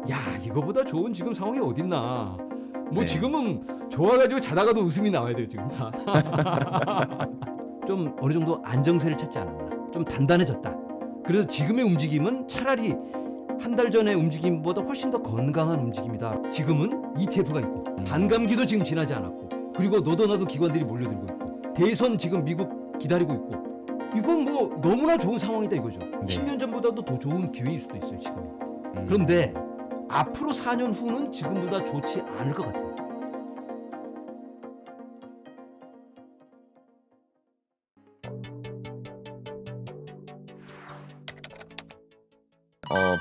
야 이거보다 좋은 지금 상황이 어딨나. 뭐 네. 지금은 좋아가지고 자다가도 웃음이 나와야 돼요 지금 다. 좀 어느 정도 안정세를 찾지 않았나. 좀 단단해졌다. 그래서 지금의 움직임은 차라리 한 달 전의 움직임보다 훨씬 더 건강한 움직임이다. 지금은 ETF가 있고 반감기도 지금 지나지 않았고 그리고 너도 나도 기관들이 몰려들고 있고 대선 지금 미국 기다리고 있고 이건 뭐 너무나 좋은 상황이다 이거죠. 10년 전보다도 더 좋은 기회일 수도 있어요 지금이. 그런데 앞으로 4년 후는 지금보다 좋지 않을 것 같아요.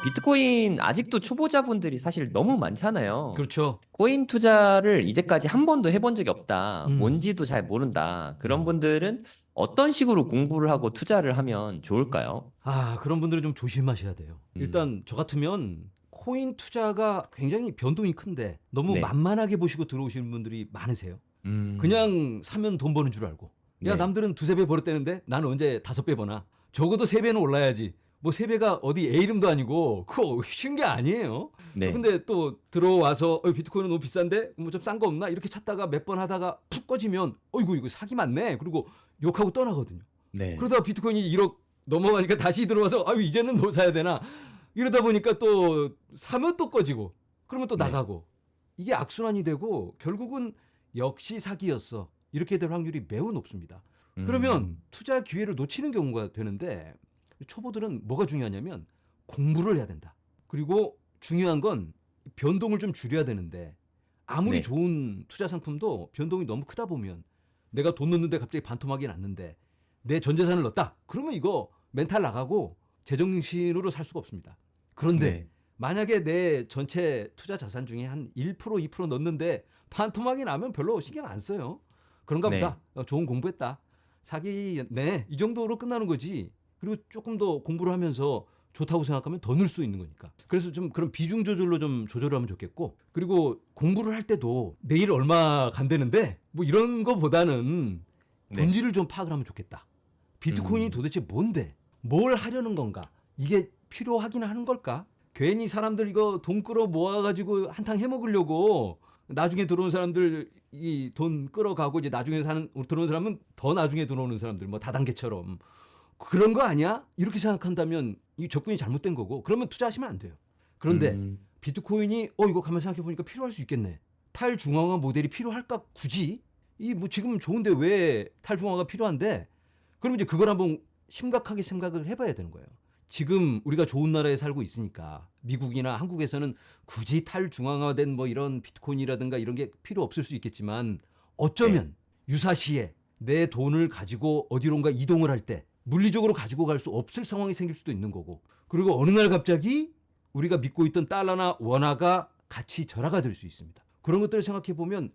비트코인 아직도 초보자분들이 사실 너무 많잖아요. 그렇죠. 코인 투자를 이제까지 한 번도 해본 적이 없다. 음. 뭔지도 잘 모른다. 그런 분들은 어떤 식으로 공부를 하고 투자를 하면 좋을까요? 아 그런 분들은 좀 조심하셔야 돼요. 일단 저 같으면 코인 투자가 굉장히 변동이 큰데 너무 네. 만만하게 보시고 들어오시는 분들이 많으세요. 음. 그냥 사면 돈 버는 줄 알고. 야 네. 남들은 2-3배 벌었대는데 나는 언제 5배 버나. 적어도 3배는 올라야지. 뭐 3배가 어디 A 이름도 아니고 그거 쉬운 게 아니에요. 네. 근데 또 들어와서 비트코인은 너무 비싼데 뭐 좀 싼 거 없나 이렇게 찾다가 몇 번 하다가 푹 꺼지면 어이구 이거 사기 맞네. 그리고 욕하고 떠나거든요. 네. 그러다가 비트코인이 1억 넘어가니까 다시 들어와서 아유 이제는 더 사야 되나 이러다 보니까 또 사면 또 꺼지고 그러면 또 네. 나가고 이게 악순환이 되고 결국은 역시 사기였어 이렇게 될 확률이 매우 높습니다. 그러면 투자 기회를 놓치는 경우가 되는데 초보들은 뭐가 중요하냐면 공부를 해야 된다. 그리고 중요한 건 변동을 좀 줄여야 되는데 아무리 네. 좋은 투자 상품도 변동이 너무 크다 보면 내가 돈 넣는데 갑자기 반토막이 났는데 내 전 재산을 넣었다. 그러면 이거 멘탈 나가고 제정신으로 살 수가 없습니다. 그런데 네. 만약에 내 전체 투자 자산 중에 한 1% 2% 넣는데 반토막이 나면 별로 신경 안 써요. 그런가 네. 보다. 좋은 공부했다. 사기네. 이 정도로 끝나는 거지. 그리고 조금 더 공부를 하면서 좋다고 생각하면 더 넣을 수 있는 거니까. 그래서 좀 그런 비중 조절로 좀 조절을 하면 좋겠고 그리고 공부를 할 때도 내일 얼마 간다는데 뭐 이런 거보다는 네. 본질을 좀 파악을 하면 좋겠다. 비트코인이 도대체 뭔데? 뭘 하려는 건가? 이게 필요하긴 하는 걸까? 괜히 사람들 이거 돈 끌어 모아가지고 한탕 해먹으려고 나중에 들어온 사람들 이 돈 끌어가고 이제 나중에 들어온 사람은 더 나중에 들어오는 사람들 뭐 다단계처럼 그런 거 아니야? 이렇게 생각한다면 이 접근이 잘못된 거고 그러면 투자하시면 안 돼요. 그런데 비트코인이 이거 가만 생각해 보니까 필요할 수 있겠네. 탈중앙화 모델이 필요할까 굳이? 이 뭐 지금 좋은데 왜 탈중앙화가 필요한데? 그럼 이제 그걸 한번 심각하게 생각을 해봐야 되는 거예요. 지금 우리가 좋은 나라에 살고 있으니까 미국이나 한국에서는 굳이 탈중앙화된 뭐 이런 비트코인이라든가 이런 게 필요 없을 수 있겠지만 어쩌면 유사시에 내 돈을 가지고 어디론가 이동을 할 때 물리적으로 가지고 갈 수 없을 상황이 생길 수도 있는 거고 그리고 어느 날 갑자기 우리가 믿고 있던 달러나 원화가 가치 절하가 될 수 있습니다. 그런 것들을 생각해 보면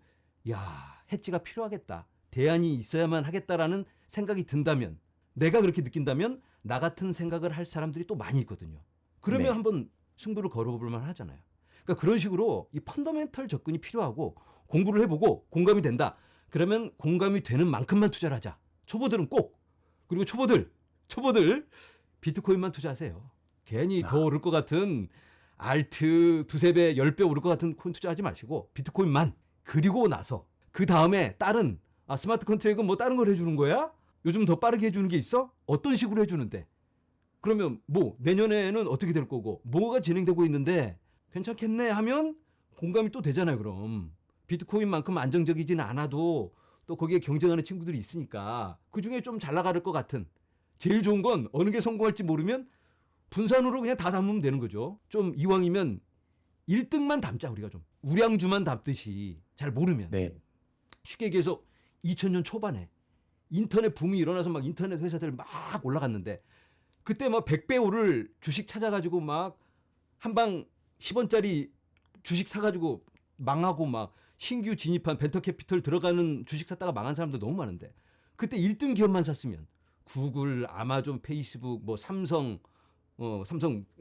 야 해지가 필요하겠다. 대안이 있어야만 하겠다라는 생각이 든다면 내가 그렇게 느낀다면 나 같은 생각을 할 사람들이 또 많이 있거든요. 그러면 네. 한번 승부를 걸어볼 만 하잖아요. 그러니까 그런 식으로 이 펀더멘털 접근이 필요하고 공부를 해보고 공감이 된다. 그러면 공감이 되는 만큼만 투자를 하자. 초보들은 꼭. 그리고 초보들 비트코인만 투자하세요. 괜히 더 오를 것 같은 알트 2-3배 10배 오를 것 같은 코인 투자하지 마시고 비트코인만. 그리고 나서 그 다음에 다른 스마트 컨트랙은 뭐 다른 걸 해주는 거야? 요즘 더 빠르게 해주는 게 있어? 어떤 식으로 해주는데? 그러면 뭐 내년에는 어떻게 될 거고 뭐가 진행되고 있는데 괜찮겠네 하면 공감이 또 되잖아요. 그럼 비트코인만큼 안정적이지는 않아도 또 거기에 경쟁하는 친구들이 있으니까 그중에 좀 잘 나갈 것 같은 제일 좋은 건 어느 게 성공할지 모르면 분산으로 그냥 다 담으면 되는 거죠. 좀 이왕이면 1등만 담자. 우리가 좀 우량주만 담듯이 잘 모르면 네. 쉽게 얘기해서 2000년 초반에 인터넷 붐이 일어나서 막 인터넷 회사들 막 올라갔는데 그때 막 100배 오를 주식 찾아가지고 막 한방 10원짜리 주식 사가지고 망하고 막 신규 진입한 벤터캐피털 들어가는 주식 샀다가 망한 사람들 너무 많은데 그때 1등 기업만 샀으면 구글, 아마존, 페이스북, 뭐 삼성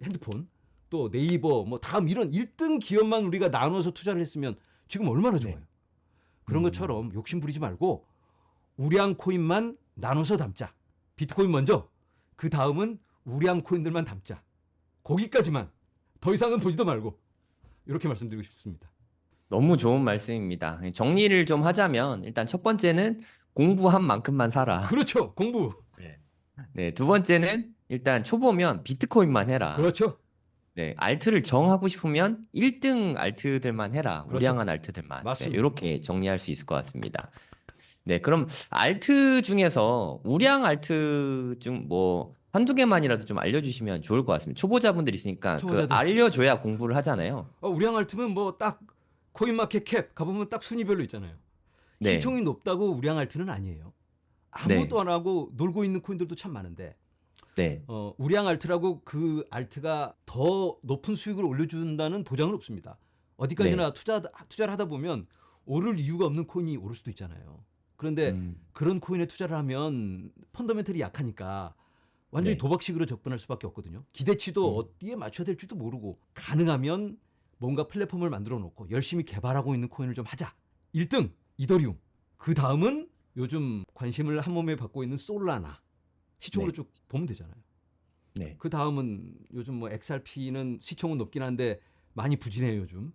핸드폰 또 네이버 뭐 다음 이런 1등 기업만 우리가 나눠서 투자를 했으면 지금 얼마나 좋아요. 네. 그런 것처럼 욕심 부리지 말고 우량 코인만 나눠서 담자. 비트코인 먼저 그 다음은 우량 코인들만 담자. 거기까지만 더 이상은 보지도 말고 이렇게 말씀드리고 싶습니다. 너무 좋은 말씀입니다. 정리를 좀 하자면 일단 첫 번째는 공부한 만큼만 사라. 그렇죠. 공부. 네. 네, 두 번째는 일단 초보면 비트코인만 해라. 그렇죠. 네, 알트를 정하고 싶으면 1등 알트들만 해라. 그렇죠. 우량한 알트들만. 네, 맞습니다. 이렇게 정리할 수 있을 것 같습니다. 네, 그럼 알트 중에서 우량 알트 중 뭐 한두 개만이라도 좀 알려주시면 좋을 것 같습니다. 초보자분들 있으니까 그 초보자들. 알려줘야 공부를 하잖아요. 우량 알트면 뭐 딱 코인마켓 캡 가보면 딱 순위별로 있잖아요. 네, 시총이 높다고 우량 알트는 아니에요. 아무것도 안 하고 놀고 있는 코인들도 참 많은데 네, 우량 알트라고 그 알트가 더 높은 수익을 올려준다는 보장은 없습니다. 어디까지나 투자를 하다 보면 오를 이유가 없는 코인이 오를 수도 있잖아요. 그런데 그런 코인에 투자를 하면 펀더멘털이 약하니까 완전히 네. 도박식으로 접근할 수밖에 없거든요. 기대치도 어디에 맞춰야 될지도 모르고 가능하면 뭔가 플랫폼을 만들어 놓고 열심히 개발하고 있는 코인을 좀 하자. 1등 이더리움. 그 다음은 요즘 관심을 한 몸에 받고 있는 솔라나. 시총으로 네. 쭉 보면 되잖아요. 네, 그 다음은 요즘 뭐 XRP는 시총은 높긴 한데 많이 부진해요 요즘.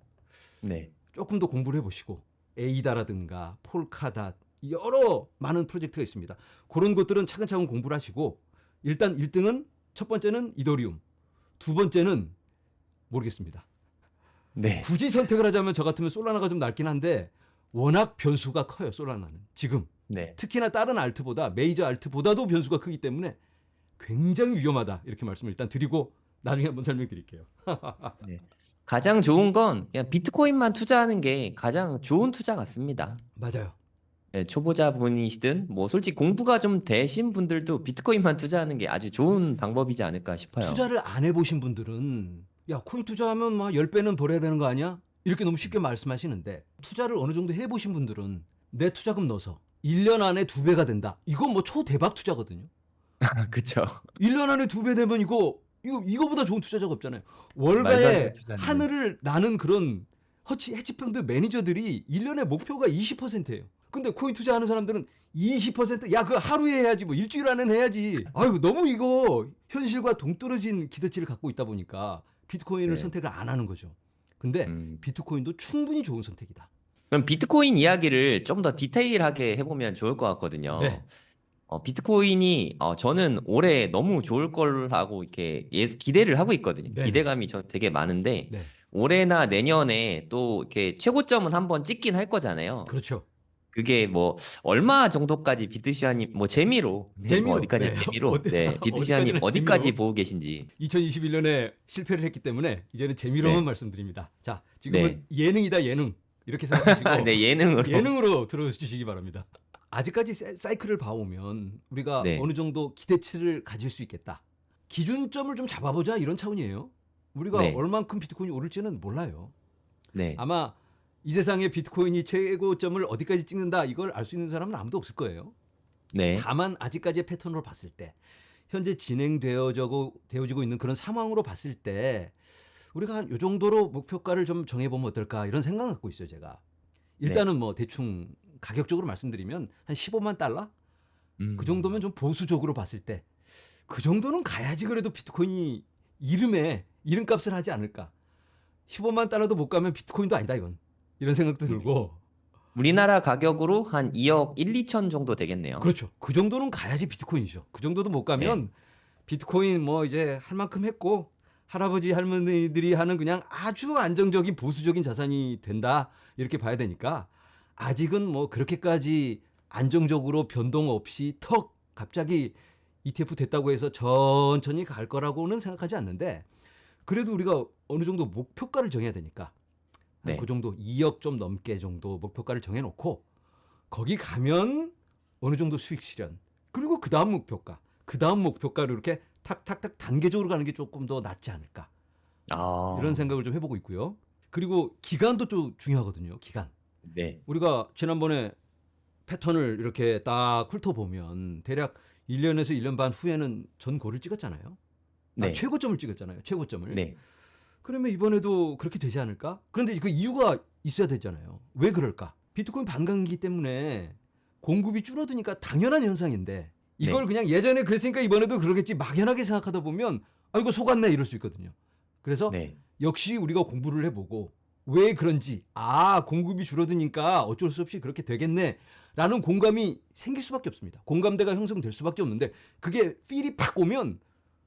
네, 조금 더 공부를 해보시고 에이다라든가 폴카닷 여러 많은 프로젝트가 있습니다. 그런 것들은 차근차근 공부를 하시고 일단 1등은 첫 번째는 이더리움, 두 번째는 모르겠습니다. 네, 굳이 선택을 하자면 저 같으면 솔라나가 좀 낫긴 한데 워낙 변수가 커요 솔라나는 지금. 네. 특히나 다른 알트보다 메이저 알트보다도 변수가 크기 때문에 굉장히 위험하다 이렇게 말씀을 일단 드리고 나중에 한번 설명드릴게요. 네. 가장 좋은 건 그냥 비트코인만 투자하는 게 가장 좋은 투자 같습니다. 맞아요. 네, 초보자분이시든 뭐 솔직히 공부가 좀 되신 분들도 비트코인만 투자하는 게 아주 좋은 방법이지 않을까 싶어요. 투자를 안 해보신 분들은 야 코인 투자하면 막 10배는 벌어야 되는 거 아니야? 이렇게 너무 쉽게 말씀하시는데 투자를 어느 정도 해보신 분들은 내 투자금 넣어서 1년 안에 2배가 된다. 이건 뭐 초대박 투자거든요. 그쵸. 1년 안에 2배 되면 이거보다 좋은 투자자가 없잖아요. 말도 안 월가에 되는 투자네. 하늘을 나는 그런 헤지펀드 매니저들이 1년에 목표가 20%예요. 근데 코인 투자하는 사람들은 20%, 야, 그거 하루에 해야지, 뭐 일주일 안에는 해야지. 아유, 너무 이거 현실과 동떨어진 기대치를 갖고 있다 보니까 비트코인을 네. 선택을 안 하는 거죠. 근데 비트코인도 충분히 좋은 선택이다. 그럼 비트코인 이야기를 좀 더 디테일하게 해보면 좋을 것 같거든요. 네. 비트코인이 저는 올해 너무 좋을 거라고 이렇게 기대를 하고 있거든요. 네네. 기대감이 저 되게 많은데 네. 올해나 내년에 또 이렇게 최고점은 한번 찍긴 할 거잖아요. 그렇죠. 그게 뭐 얼마 정도까지 비트시아님 뭐 재미로 재미로. 어디까지 네. 재미로 어디- 네 비트시아님 어디까지나 어디까지 재미로. 보고 계신지 2021년에 실패를 했기 때문에 이제는 재미로만 네. 말씀드립니다. 자, 지금은 네. 예능이다 예능 이렇게 생각하시고 네 예능으로 예능으로 들어주시기 바랍니다. 아직까지 사이클을 봐오면 우리가 네. 어느 정도 기대치를 가질 수 있겠다. 기준점을 좀 잡아보자 이런 차원이에요. 우리가 네. 얼만큼 비트코인이 오를지는 몰라요. 네. 아마 이 세상에 비트코인이 최고점을 어디까지 찍는다 이걸 알 수 있는 사람은 아무도 없을 거예요. 네. 다만 아직까지의 패턴으로 봤을 때 현재 진행되어지고 있는 그런 상황으로 봤을 때 우리가 한 요 정도로 목표가를 좀 정해보면 어떨까 이런 생각 갖고 있어요 제가. 일단은 뭐 대충 가격적으로 말씀드리면 한 15만 달러? 그 정도면 좀 보수적으로 봤을 때 그 정도는 가야지 그래도 비트코인이 이름값을 하지 않을까. 15만 달러도 못 가면 비트코인도 아니다 이건. 이런 생각도 들고. 우리나라 가격으로 한 2억 1, 2천 정도 되겠네요. 그렇죠. 그 정도는 가야지 비트코인이죠. 그 정도도 못 가면 비트코인 뭐 이제 할 만큼 했고 할아버지 할머니들이 하는 그냥 아주 안정적인 보수적인 자산이 된다 이렇게 봐야 되니까 아직은 뭐 그렇게까지 안정적으로 변동 없이 턱 갑자기 ETF 됐다고 해서 천천히 갈 거라고는 생각하지 않는데 그래도 우리가 어느 정도 목표가를 정해야 되니까 네. 그 정도 2억 좀 넘게 정도 목표가를 정해놓고 거기 가면 어느 정도 수익 실현 그리고 그 다음 목표가를 이렇게 탁탁탁 단계적으로 가는 게 조금 더 낫지 않을까 이런 생각을 좀 해보고 있고요. 그리고 기간도 좀 중요하거든요. 기간. 네. 우리가 지난번에 패턴을 이렇게 딱 훑어보면 대략 1년에서 1년 반 후에는 전고를 찍었잖아요. 네. 최고점을 찍었잖아요. 최고점을. 네. 그러면 이번에도 그렇게 되지 않을까? 그런데 그 이유가 있어야 되잖아요. 왜 그럴까? 비트코인 반감기 때문에 공급이 줄어드니까 당연한 현상인데 이걸 그냥 예전에 그랬으니까 이번에도 그러겠지 막연하게 생각하다 보면 아 이거 속았네 이럴 수 있거든요. 그래서 네. 역시 우리가 공부를 해보고 왜 그런지, 공급이 줄어드니까 어쩔 수 없이 그렇게 되겠네라는 공감이 생길 수밖에 없습니다. 공감대가 형성될 수밖에 없는데 그게 필이 팍 오면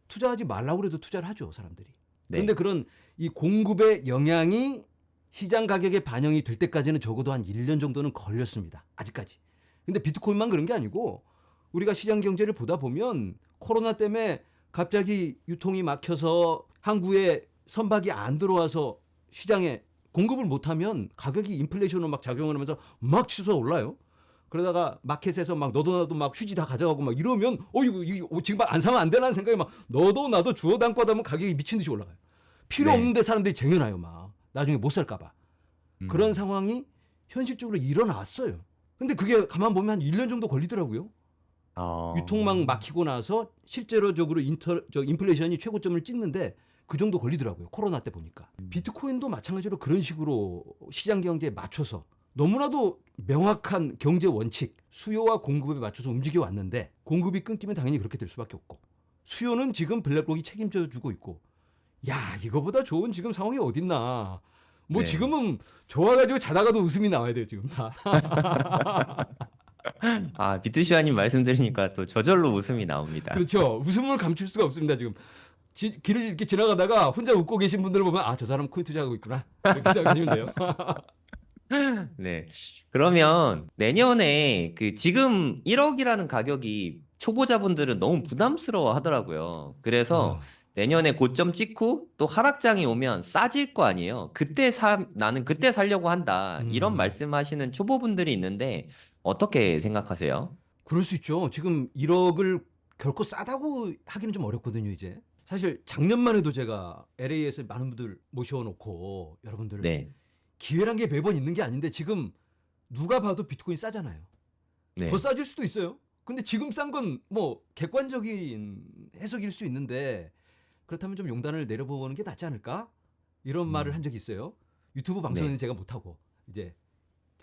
투자하지 말라고 해도 투자를 하죠, 사람들이. 그런데 네. 그런 이 공급의 영향이 시장 가격에 반영이 될 때까지는 적어도 한 1년 정도는 걸렸습니다. 아직까지. 근데 비트코인만 그런 게 아니고 우리가 시장 경제를 보다 보면 코로나 때문에 갑자기 유통이 막혀서 항구에 선박이 안 들어와서 시장에 공급을 못하면 가격이 인플레이션으로 막 작용을 하면서 막 치솟아 올라요. 그러다가 마켓에서 막 너도 나도 막 휴지 다 가져가고 막 이러면 이거 지금 안 사면 안 되라는 생각이 막 너도 나도 주워 담고 하다 보면 가격이 미친 듯이 올라가요. 필요 네. 없는데 사람들이 쟁여놔요. 막 나중에 못 살까 봐. 그런 음. 상황이 현실적으로 일어났어요. 근데 그게 가만 보면 한 1년 정도 걸리더라고요. 유통망 막히고 나서 실제로적으로 인플레이션이 최고점을 찍는데 그 정도 걸리더라고요. 코로나 때 보니까. 비트코인도 마찬가지로 그런 식으로 시장 경제에 맞춰서 너무나도 명확한 경제 원칙, 수요와 공급에 맞춰서 움직여 왔는데 공급이 끊기면 당연히 그렇게 될 수밖에 없고 수요는 지금 블랙록이 책임져 주고 있고 야, 이거보다 좋은 지금 상황이 어딨나. 뭐 네. 지금은 좋아가지고 자다가도 웃음이 나와야 돼요, 지금 다. 비트시아님 말씀 들으니까 또 저절로 웃음이 나옵니다. 그렇죠. 웃음을 감출 수가 없습니다, 지금. 길을 이렇게 지나가다가 혼자 웃고 계신 분들을 보면 저 사람 코인 투자하고 있구나. 이렇게 생각하시면 돼요. 네. 그러면 내년에 그 지금 1억이라는 가격이 초보자분들은 너무 부담스러워 하더라고요. 그래서 내년에 고점 찍고 또 하락장이 오면 싸질 거 아니에요. 나는 그때 살려고 한다. 이런 말씀하시는 초보분들이 있는데 어떻게 생각하세요? 그럴 수 있죠. 지금 1억을 결코 싸다고 하기는 좀 어렵거든요, 이제. 사실 작년만 해도 제가 LA에서 많은 분들 모셔놓고 여러분들 네. 기회란 게 매번 있는 게 아닌데 지금 누가 봐도 비트코인 싸잖아요. 네. 더 싸질 수도 있어요. 근데 지금 싼 건 뭐 객관적인 해석일 수 있는데 그렇다면 좀 용단을 내려보는 게 낫지 않을까? 이런 말을 한 적이 있어요. 유튜브 방송에는 네. 제가 못하고 이제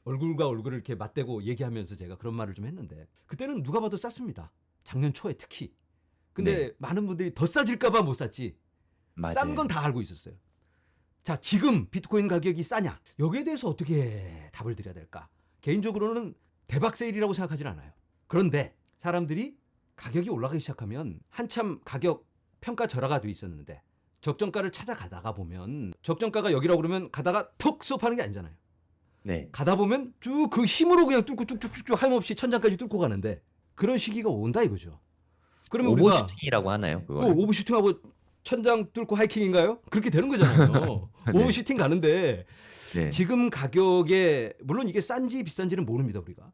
얼굴과 얼굴을 이렇게 맞대고 얘기하면서 제가 그런 말을 좀 했는데 그때는 누가 봐도 쌌습니다. 작년 초에 특히. 근데 네. 많은 분들이 더 싸질까 봐 못 샀지. 싼 건 맞아요. 다 알고 있었어요. 자, 지금 비트코인 가격이 싸냐? 여기에 대해서 어떻게 답을 드려야 될까? 개인적으로는 대박 세일이라고 생각하진 않아요. 그런데 사람들이 가격이 올라가기 시작하면 한참 가격 평가 절하가 돼 있었는데 적정가를 찾아가다가 보면 적정가가 여기라고 그러면 가다가 턱 수업하는 게 아니잖아요. 네. 가다 보면 쭉 그 힘으로 그냥 뚫고 쭉쭉쭉쭉 하염없이 천장까지 뚫고 가는데 그런 시기가 온다 이거죠. 그러면 우리가 오버슈팅이라고 하나요? 그거를? 오버슈팅하고 천장 뚫고 하이킹인가요? 그렇게 되는 거잖아요. 네. 오버슈팅 가는데 네. 지금 가격에 물론 이게 싼지 비싼지는 모릅니다 우리가.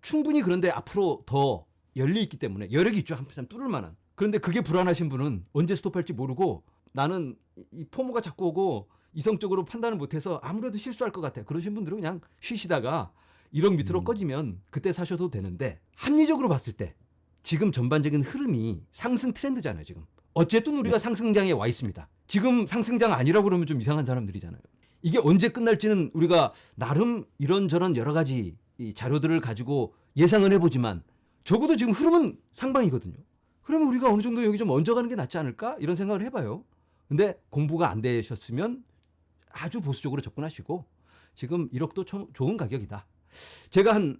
충분히 그런데 앞으로 더 열려 있기 때문에 여력이 있죠. 한참 뚫을 만한. 그런데 그게 불안하신 분은 언제 스톱할지 모르고 나는 이 포모가 자꾸 오고 이성적으로 판단을 못해서 아무래도 실수할 것 같아. 그러신 분들은 그냥 쉬시다가 1억 밑으로 꺼지면 그때 사셔도 되는데 합리적으로 봤을 때 지금 전반적인 흐름이 상승 트렌드잖아요. 지금. 어쨌든 우리가 상승장에 와 있습니다. 지금 상승장 아니라고 그러면 좀 이상한 사람들이잖아요. 이게 언제 끝날지는 우리가 나름 이런저런 여러 가지 이 자료들을 가지고 예상은 해보지만 적어도 지금 흐름은 상방이거든요. 그러면 우리가 어느 정도 여기 좀 얹어가는 게 낫지 않을까? 이런 생각을 해봐요. 근데 공부가 안 되셨으면 아주 보수적으로 접근하시고 지금 1억도 좋은 가격이다. 제가 한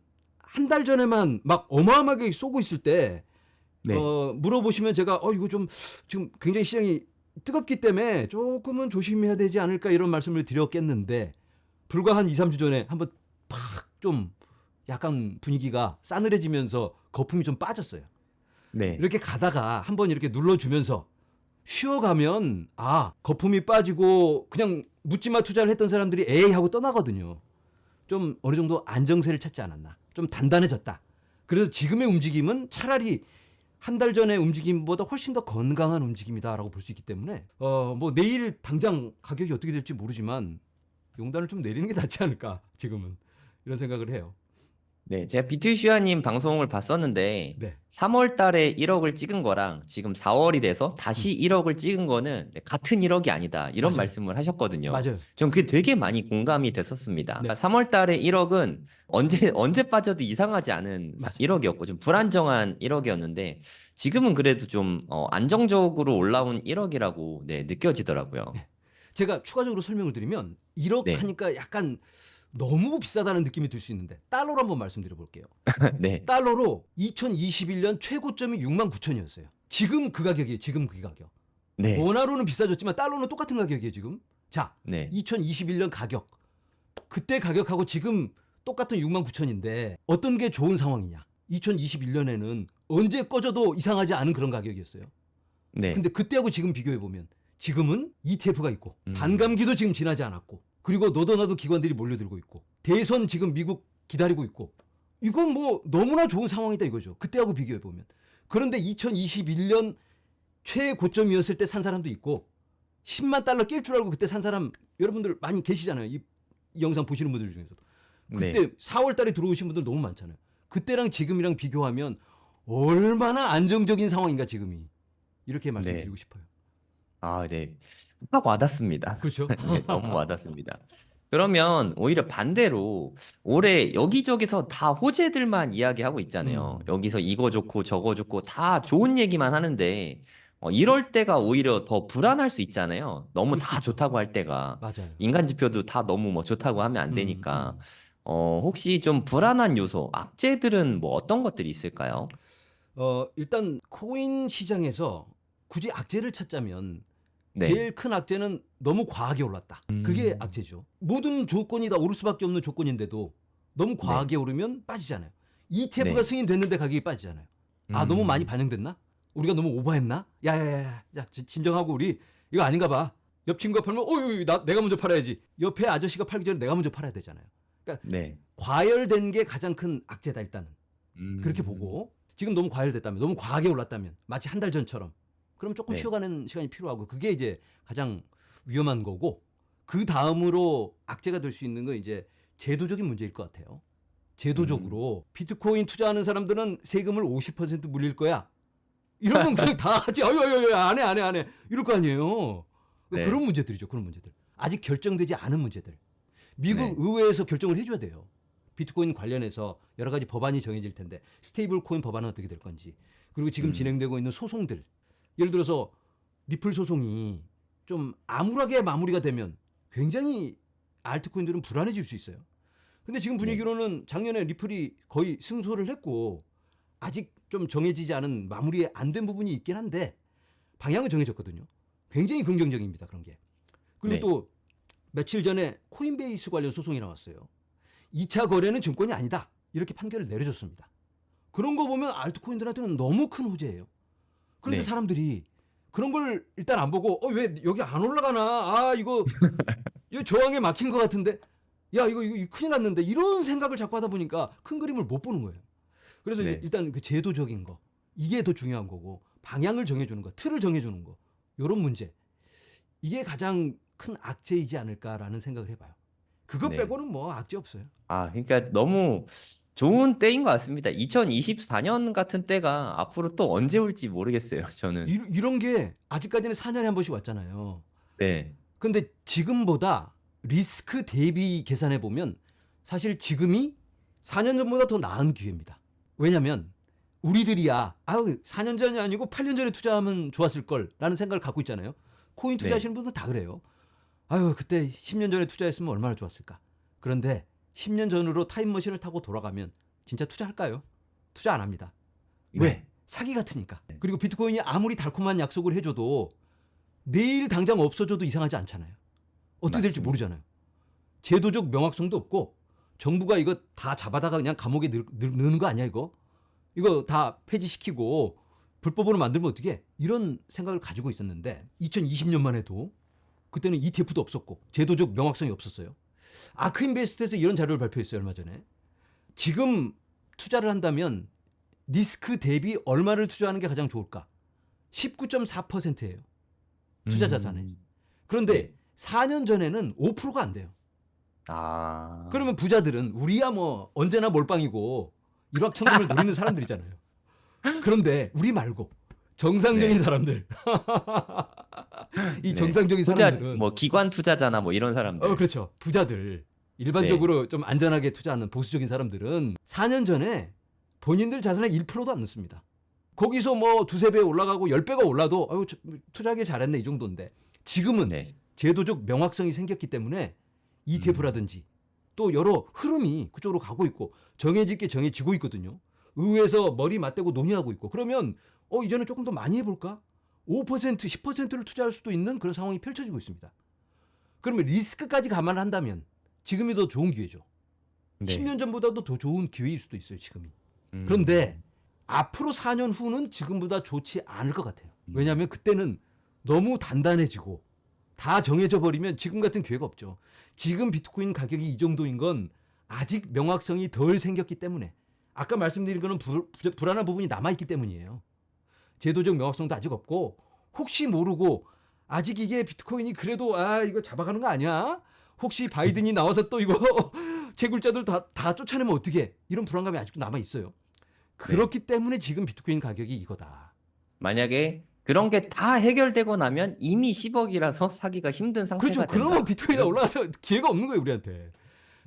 달 전에만 막 어마어마하게 쏘고 있을 때 네. 물어보시면 제가 이거 좀 지금 굉장히 시장이 뜨겁기 때문에 조금은 조심해야 되지 않을까 이런 말씀을 드렸겠는데 불과 한 2, 3주 전에 한번 팍 좀 약간 분위기가 싸늘해지면서 거품이 좀 빠졌어요. 네. 이렇게 가다가 한번 이렇게 눌러주면서 쉬어가면 거품이 빠지고 그냥 묻지마 투자를 했던 사람들이 에이 하고 떠나거든요. 좀 어느 정도 안정세를 찾지 않았나. 좀 단단해졌다. 그래서 지금의 움직임은 차라리 한 달 전의 움직임보다 훨씬 더 건강한 움직임이다라고 볼 수 있기 때문에 뭐 내일 당장 가격이 어떻게 될지 모르지만 용단을 좀 내리는 게 낫지 않을까 지금은 이런 생각을 해요. 네, 제가 비트슈아님 방송을 봤었는데 네. 3월 달에 1억을 찍은 거랑 지금 4월이 돼서 다시 1억을 찍은 거는 같은 1억이 아니다. 이런 맞아요. 말씀을 하셨거든요. 맞아요. 전 그게 되게 많이 공감이 됐었습니다. 네. 그러니까 3월 달에 1억은 언제 빠져도 이상하지 않은 맞아요. 1억이었고 좀 불안정한 1억이었는데 지금은 그래도 좀 안정적으로 올라온 1억이라고 느껴지더라고요. 네. 제가 추가적으로 설명을 드리면 1억 네. 하니까 약간 너무 비싸다는 느낌이 들 수 있는데 달러로 한번 말씀드려 볼게요. 네. 달러로 2021년 최고점이 6만 9천이었어요. 지금 그 가격이에요. 지금 그 가격. 네. 원화로는 비싸졌지만 달러는 똑같은 가격이에요, 지금. 자, 네. 2021년 가격. 그때 가격하고 지금 똑같은 6만 9천인데 어떤 게 좋은 상황이냐? 2021년에는 언제 꺼져도 이상하지 않은 그런 가격이었어요. 네. 근데 그때하고 지금 비교해 보면 지금은 ETF가 있고 음. 반감기도 지금 지나지 않았고 그리고 너도 나도 기관들이 몰려들고 있고 대선 지금 미국 기다리고 있고 이건 뭐 너무나 좋은 상황이다 이거죠. 그때하고 비교해 보면. 그런데 2021년 최고점이었을 때 산 사람도 있고 10만 달러 깰 줄 알고 그때 산 사람 여러분들 많이 계시잖아요. 이 영상 보시는 분들 중에서도. 그때 네. 4월 달에 들어오신 분들 너무 많잖아요. 그때랑 지금이랑 비교하면 얼마나 안정적인 상황인가 지금이. 이렇게 말씀드리고 싶어요. 아, 네. 확 와닿습니다. 그렇죠? 네, 너무 와닿습니다. 그러면 오히려 반대로 올해 여기저기서 다 호재들만 이야기하고 있잖아요. 여기서 이거 좋고 저거 좋고 다 좋은 얘기만 하는데 이럴 때가 오히려 더 불안할 수 있잖아요. 너무 그럴 수도 다 있죠. 좋다고 할 때가 맞아요. 인간 지표도 다 너무 뭐 좋다고 하면 안 되니까 음. 혹시 좀 불안한 요소, 악재들은 뭐 어떤 것들이 있을까요? 일단 코인 시장에서 굳이 악재를 찾자면 네. 제일 큰 악재는 너무 과하게 올랐다. 그게 악재죠. 모든 조건이 다 오를 수밖에 없는 조건인데도 너무 과하게 오르면 빠지잖아요. ETF가 네. 승인됐는데 가격이 빠지잖아요. 아, 너무 많이 반영됐나? 우리가 너무 오버했나? 야야야야, 야, 진정하고 우리 이거 아닌가 봐. 옆 친구가 팔면 내가 먼저 팔아야지. 옆에 아저씨가 팔기 전에 내가 먼저 팔아야 되잖아요. 그러니까 네. 과열된 게 가장 큰 악재다 일단은. 음. 그렇게 보고 지금 너무 과열됐다면 너무 과하게 올랐다면 마치 한 달 전처럼 그럼 조금 네. 쉬어가는 시간이 필요하고 그게 이제 가장 위험한 거고 그 다음으로 악재가 될 수 있는 건 이제 제도적인 문제일 것 같아요. 제도적으로 비트코인 투자하는 사람들은 세금을 50% 물릴 거야. 이러면 그냥 다 하지. 아유 안 해. 이럴 거 아니에요. 네. 그런 문제들이죠. 그런 문제들. 아직 결정되지 않은 문제들. 미국 네. 의회에서 결정을 해줘야 돼요. 비트코인 관련해서 여러 가지 법안이 정해질 텐데 스테이블 코인 법안은 어떻게 될 건지 그리고 지금 진행되고 있는 소송들 예를 들어서 리플 소송이 좀 암울하게 마무리가 되면 굉장히 알트코인들은 불안해질 수 있어요. 근데 지금 분위기로는 작년에 리플이 거의 승소를 했고 아직 좀 정해지지 않은 마무리 안 된 부분이 있긴 한데 방향은 정해졌거든요. 굉장히 긍정적입니다. 그런 게. 그리고 네. 또 며칠 전에 코인베이스 관련 소송이 나왔어요. 2차 거래는 증권이 아니다. 이렇게 판결을 내려줬습니다. 그런 거 보면 알트코인들한테는 너무 큰 호재예요. 그런데 네. 사람들이 그런 걸 일단 안 보고 왜 여기 안 올라가나? 아 이거 저항에 막힌 것 같은데 야 이거 큰일 났는데 이런 생각을 자꾸 하다 보니까 큰 그림을 못 보는 거예요. 그래서 네. 일단 그 제도적인 거 이게 더 중요한 거고 방향을 정해주는 거 틀을 정해주는 거 이런 문제 이게 가장 큰 악재이지 않을까라는 생각을 해봐요. 그거 네. 빼고는 뭐 악재 없어요. 아, 그러니까 너무 좋은 때인 것 같습니다. 2024년 같은 때가 앞으로 또 언제 올지 모르겠어요, 저는. 이런 게 아직까지는 4년에 한 번씩 왔잖아요. 네. 근데 지금보다 리스크 대비 계산해 보면 사실 지금이 4년 전보다 더 나은 기회입니다. 왜냐면 우리들이야 4년 전이 아니고 8년 전에 투자하면 좋았을 걸라는 생각을 갖고 있잖아요. 코인 투자하시는 분들 다 그래요. 그때 10년 전에 투자했으면 얼마나 좋았을까. 그런데 10년 전으로 타임머신을 타고 돌아가면 진짜 투자할까요? 투자 안 합니다. 왜? 네. 사기 같으니까. 그리고 비트코인이 아무리 달콤한 약속을 해줘도 내일 당장 없어져도 이상하지 않잖아요. 어떻게 될지 맞습니다. 모르잖아요. 제도적 명확성도 없고 정부가 이거 다 잡아다가 그냥 감옥에 넣는 거 아니야 이거? 이거 다 폐지시키고 불법으로 만들면 어떻게? 이런 생각을 가지고 있었는데 2020년만 해도 그때는 ETF도 없었고 제도적 명확성이 없었어요. 아크인베스트에서 이런 자료를 발표했어요 얼마 전에. 지금 투자를 한다면 리스크 대비 얼마를 투자하는 게 가장 좋을까? 19.4%예요. 투자 자산에. 그런데 네. 4년 전에는 5%가 안 돼요. 아. 그러면 부자들은 우리야 뭐 언제나 몰빵이고 일확천금을 노리는 사람들이잖아요. 그런데 우리 말고 정상적인 네. 사람들. 이 네. 정상적인 투자 사람들은 뭐 기관 투자자나 뭐 이런 사람들. 그렇죠. 부자들. 일반적으로 좀 안전하게 투자하는 보수적인 사람들은 4년 전에 본인들 자산의 1%도 안 넣습니다. 거기서 뭐 두세 배 올라가고 10배가 올라도 투자하기 잘했네 이 정도인데 지금은 네. 제도적 명확성이 생겼기 때문에 ETF라든지 또 여러 흐름이 그쪽으로 가고 있고 정해질 게 정해지고 있거든요. 의회에서 머리 맞대고 논의하고 있고 그러면 이제는 조금 더 많이 해볼까? 5%, 10%를 투자할 수도 있는 그런 상황이 펼쳐지고 있습니다. 그러면 리스크까지 감안한다면 지금이 더 좋은 기회죠. 네. 10년 전보다도 더 좋은 기회일 수도 있어요, 지금이. 음. 그런데 앞으로 4년 후는 지금보다 좋지 않을 것 같아요. 왜냐하면 그때는 너무 단단해지고 다 정해져 버리면 지금 같은 기회가 없죠. 지금 비트코인 가격이 이 정도인 건 아직 명확성이 덜 생겼기 때문에 아까 말씀드린 거는 불안한 부분이 남아있기 때문이에요. 제도적 명확성도 아직 없고 혹시 모르고 아직 이게 비트코인이 그래도 이거 잡아가는 거 아니야? 혹시 바이든이 나와서 또 이거 채굴자들 다 쫓아내면 어떻게? 이런 불안감이 아직도 남아있어요. 그렇기 때문에 지금 비트코인 가격이 이거다. 만약에 그런 게 다 해결되고 나면 이미 10억이라서 사기가 힘든 상태가 그렇죠. 된다. 그러면 비트코인이 올라가서 기회가 없는 거예요, 우리한테.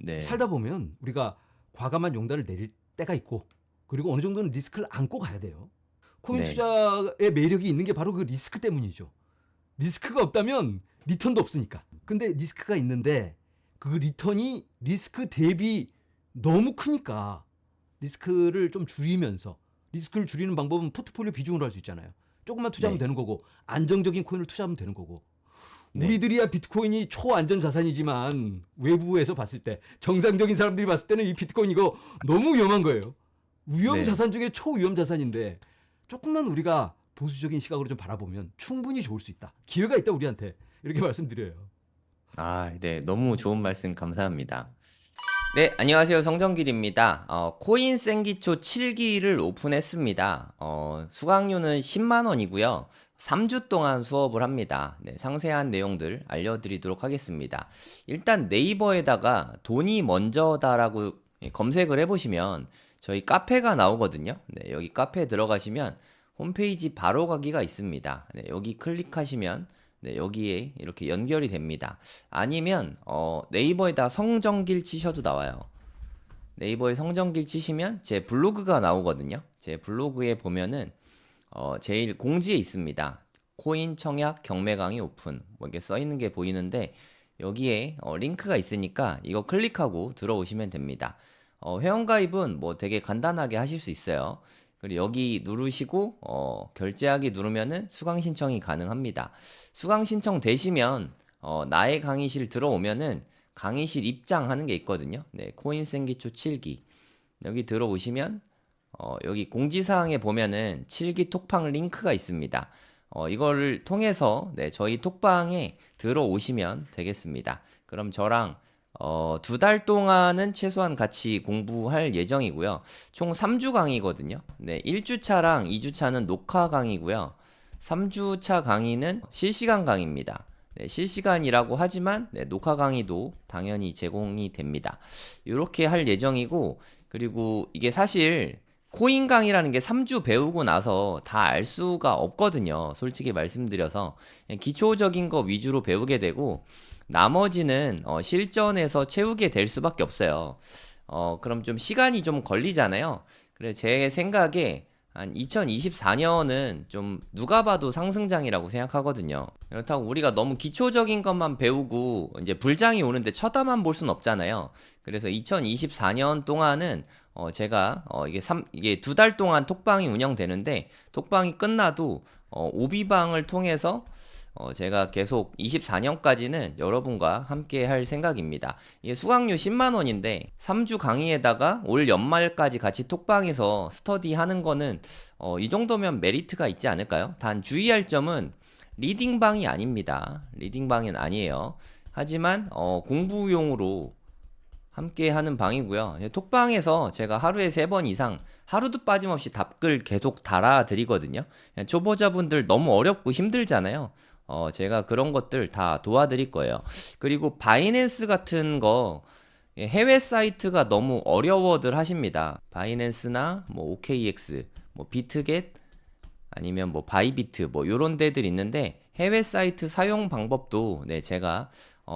네. 살다 보면 우리가 과감한 용단을 내릴 때가 있고 그리고 어느 정도는 리스크를 안고 가야 돼요. 코인 네. 투자의 매력이 있는 게 바로 그 리스크 때문이죠. 리스크가 없다면 리턴도 없으니까. 근데 리스크가 있는데 그 리턴이 리스크 대비 너무 크니까 리스크를 좀 줄이면서 리스크를 줄이는 방법은 포트폴리오 비중으로 할 수 있잖아요. 조금만 투자하면 네. 되는 거고 안정적인 코인을 투자하면 되는 거고 네. 우리들이야 비트코인이 초안전 자산이지만 외부에서 봤을 때 정상적인 사람들이 봤을 때는 이 비트코인 이거 너무 위험한 거예요. 위험 네. 자산 중에 초위험 자산인데 조금만 우리가 보수적인 시각으로 좀 바라보면 충분히 좋을 수 있다. 기회가 있다 우리한테. 이렇게 말씀드려요. 네. 너무 좋은 말씀 감사합니다. 네, 안녕하세요. 성정길입니다. 코인 생기초 7기를 오픈했습니다. 수강료는 10만 원이고요. 3주 동안 수업을 합니다. 네, 상세한 내용들 알려드리도록 하겠습니다. 일단 네이버에다가 돈이 먼저다라고 검색을 해보시면 저희 카페가 나오거든요. 네, 여기 카페에 들어가시면 홈페이지 바로 가기가 있습니다. 네, 여기 클릭하시면 네, 여기에 이렇게 연결이 됩니다. 아니면 네이버에다 성정길 치셔도 나와요. 네이버에 성정길 치시면 제 블로그가 나오거든요. 제 블로그에 보면은 제일 공지에 있습니다. 코인 청약 경매 강의 오픈 뭐 이렇게 써 있는 게 보이는데 여기에 링크가 있으니까 이거 클릭하고 들어오시면 됩니다. 회원가입은 뭐 되게 간단하게 하실 수 있어요. 그리고 여기 누르시고 결제하기 누르면은 수강 신청이 가능합니다. 수강 신청 되시면 나의 강의실 들어오면은 강의실 입장하는 게 있거든요. 네, 코인 생기초 7기 여기 들어오시면 여기 공지사항에 보면은 7기 톡방 링크가 있습니다. 이거를 통해서 네, 저희 톡방에 들어오시면 되겠습니다. 그럼 저랑 2달 동안은 최소한 같이 공부할 예정이고요. 총 3주 강의거든요. 네, 1주차랑 2주차는 녹화 강의고요. 3주차 강의는 실시간 강의입니다. 네, 실시간이라고 하지만 네, 녹화 강의도 당연히 제공이 됩니다. 이렇게 할 예정이고 그리고 이게 사실 코인 강의라는 게 3주 배우고 나서 다 알 수가 없거든요. 솔직히 말씀드려서 그냥 기초적인 거 위주로 배우게 되고 나머지는 실전에서 채우게 될 수밖에 없어요. 그럼 좀 시간이 좀 걸리잖아요. 그래서 제 생각에 한 2024년은 좀 누가 봐도 상승장이라고 생각하거든요. 그렇다고 우리가 너무 기초적인 것만 배우고 이제 불장이 오는데 쳐다만 볼 순 없잖아요. 그래서 2024년 동안은 제가 이게 2달 동안 톡방이 운영되는데 톡방이 끝나도 오비방을 통해서 제가 계속 24년까지는 여러분과 함께 할 생각입니다. 이게 수강료 10만 원인데 3주 강의에다가 올 연말까지 같이 톡방에서 스터디 하는 거는 이 정도면 메리트가 있지 않을까요? 단 주의할 점은 리딩방이 아닙니다. 리딩방은 아니에요. 하지만 공부용으로 함께 하는 방이고요. 톡방에서 제가 하루에 3번 이상 하루도 빠짐없이 답글 계속 달아드리거든요. 초보자분들 너무 어렵고 힘들잖아요. 제가 그런 것들 다 도와드릴 거예요. 그리고 바이낸스 같은 거 해외 사이트가 너무 어려워들 하십니다. 바이낸스나 뭐 OKX, 뭐 비트겟 아니면 뭐 바이비트 뭐 요런 데들 있는데 해외 사이트 사용 방법도 네, 제가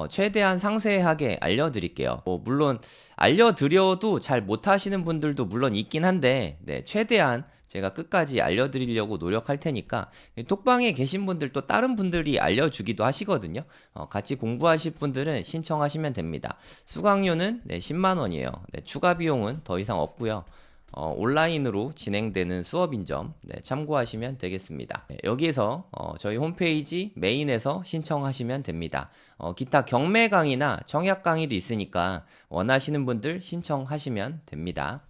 최대한 상세하게 알려드릴게요. 물론 알려드려도 잘 못하시는 분들도 물론 있긴 한데 네, 최대한 제가 끝까지 알려드리려고 노력할 테니까 톡방에 계신 분들 또 다른 분들이 알려주기도 하시거든요. 같이 공부하실 분들은 신청하시면 됩니다. 수강료는 10만 원이에요. 추가 비용은 더 이상 없고요. 온라인으로 진행되는 수업인 점 참고하시면 되겠습니다. 여기에서 저희 홈페이지 메인에서 신청하시면 됩니다. 기타 경매 강의나 청약 강의도 있으니까 원하시는 분들 신청하시면 됩니다.